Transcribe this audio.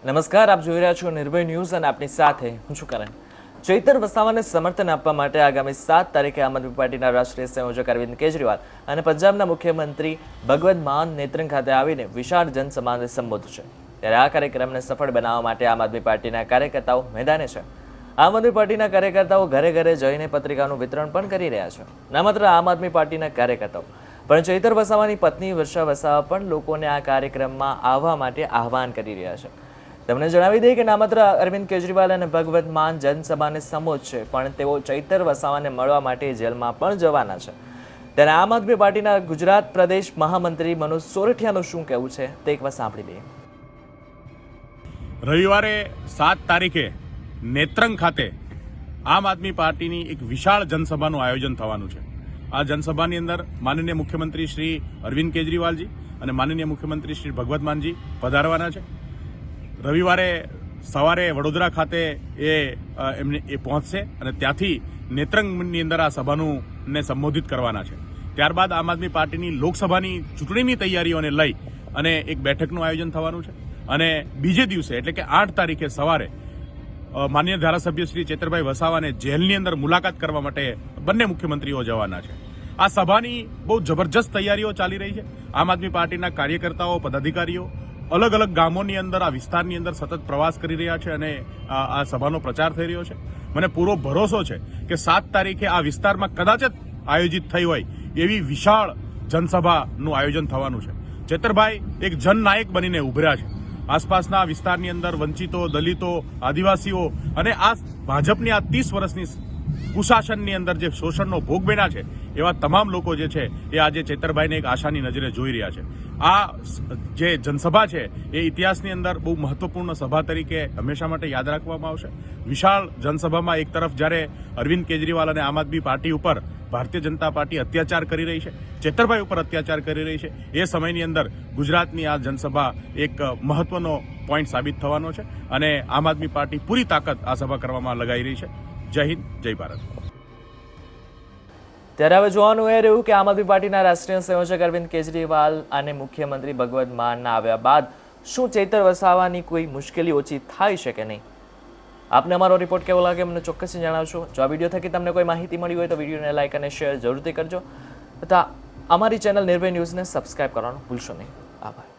નમસ્કાર, આપ જોઈ રહ્યા છો નિર્ભય ન્યૂઝ અને આપની સાથે હું છું કરણ। ચૈતર વસાવાને સમર્થન આપવા માટે આગામી 7 તારીખે આમ આદમી પાર્ટીના રાષ્ટ્રીય સંયોજક અરવિંદ કેજરીવાલ અને પંજાબના મુખ્યમંત્રી ભગવત માન નેત્રંગ ખાતે આવીને વિશાળ જનસભાને સંબોધશે। ત્યારે આ કાર્યક્રમને સફળ બનાવવા માટે આમ આદમી પાર્ટીના કાર્યકર્તાઓ મેદાને છે। આમ આદમી પાર્ટીના કાર્યકર્તાઓ ઘરે ઘરે જઈને પત્રિકાનું વિતરણ પણ કરી રહ્યા છે। ન માત્ર આમ આદમી પાર્ટીના કાર્યકર્તાઓ પણ ચૈતર વસાવાની પત્ની વર્ષા વસાવા પણ લોકોને આ કાર્યક્રમમાં આવવા માટે આહવાન કરી રહ્યા છે। તમને જણાવી દઈએ કે ના માત્ર અરવિંદ કેજરીવાલ અને ભગવત માન જનસભાને સંબોધશે, પણ તેઓ ચૈતર વસાવાને મળવા માટે જેલમાં પણ જવાના છે। ત્યારે આમ આદમી પાર્ટીના ગુજરાત પ્રદેશ મહામંત્રી મનોજ સોરઠિયાનું શું કહેવું છે તે એકવાર સાંભળી લઈએ। રવિવારે 7 તારીખે નેત્રંગ ખાતે આમ આદમી પાર્ટીની એક વિશાળ જનસભાનું આયોજન થવાનું છે। આ જનસભાની અંદર માનનીય મુખ્યમંત્રી શ્રી અરવિંદ કેજરીવાલજી અને માનનીય મુખ્યમંત્રી શ્રી ભગવત માનજી પધારવાના છે। રવિવારે સવારે વડોદરા ખાતે એ પહોંચશે અને ત્યાંથી નેત્રંગની અંદર આ સભાને સંબોધિત કરવાના છે। ત્યારબાદ આમ આદમી પાર્ટીની લોકસભાની ચૂંટણીની તૈયારીઓને લઈ અને એક બેઠકનું આયોજન થવાનું છે અને બીજે દિવસે એટલે કે 8 તારીખે સવારે માનનીય ધારાસભ્ય શ્રી ચેતરભાઈ વસાવાને જેલની અંદર મુલાકાત કરવા માટે બંને મુખ્યમંત્રીઓ જવાના છે। આ સભાની બહુ જબરજસ્ત તૈયારીઓ ચાલી રહી છે। આમ આદમી પાર્ટીના કાર્યકર્તાઓ, પદાધિકારીઓ અલગ અલગ ગામોની અંદર આ વિસ્તારની અંદર સતત પ્રવાસ કરી રહ્યા છે અને આ સભાનો પ્રચાર થઈ રહ્યો છે। મને પૂરો ભરોસો છે કે 7 તારીખે આ વિસ્તારમાં કદાચ જ આયોજિત થઈ હોય એવી વિશાળ જનસભાનું આયોજન થવાનું છે। ચેતરભાઈ એક જનનાયક બનીને ઉભર્યા છે। આસપાસના વિસ્તારની અંદર વંચિતો, દલિતો, આદિવાસીઓ અને આ ભાજપની આ 30 વર્ષની કુશાસનની અંદર જે શોષણનો ભોગ બન્યા છે એવા તમામ લોકો જે છે એ આજે ચેતરભાઈને એક આશાની નજરે જોઈ રહ્યા છે। આ જે જનસભા છે એ ઇતિહાસની અંદર બહુ મહત્વપૂર્ણ સભા તરીકે હંમેશા માટે યાદ રાખવામાં આવશે। વિશાળ જનસભામાં એક તરફ જ્યારે અરવિંદ કેજરીવાલ અને આમ આદમી પાર્ટી ઉપર ભારતીય જનતા પાર્ટી અત્યાચાર કરી રહી છે, ચેતરભાઈ ઉપર અત્યાચાર કરી રહી છે, એ સમયની અંદર ગુજરાતની આ જનસભા એક મહત્વનો પોઈન્ટ સાબિત થવાનો છે અને આમ આદમી પાર્ટી પૂરી તાકાત આ સભા કરવામાં લગાઈ રહી છે। જય હિન્દ, જય ભારત। ત્યારે હવે જોવાનું એ રહ્યું કે આમ આદમી પાર્ટીના રાષ્ટ્રીય સંયોજક અરવિંદ કેજરીવાલ અને મુખ્યમંત્રી ભગવત માનના આવ્યા બાદ શું ચૈતર વસાવાની કોઈ મુશ્કેલી ઓછી થાય છે કે નહીં? આપને અમારો રિપોર્ટ કેવો લાગે મને ચોક્કસથી જણાવશો। જો આ વિડીયો થકી તમને કોઈ માહિતી મળી હોય તો વિડીયોને લાઇક અને શેર જરૂરથી કરજો તથા અમારી ચેનલ નિર્ભય ન્યૂઝને સબસ્ક્રાઇબ કરવાનું ભૂલશો નહીં। આભાર।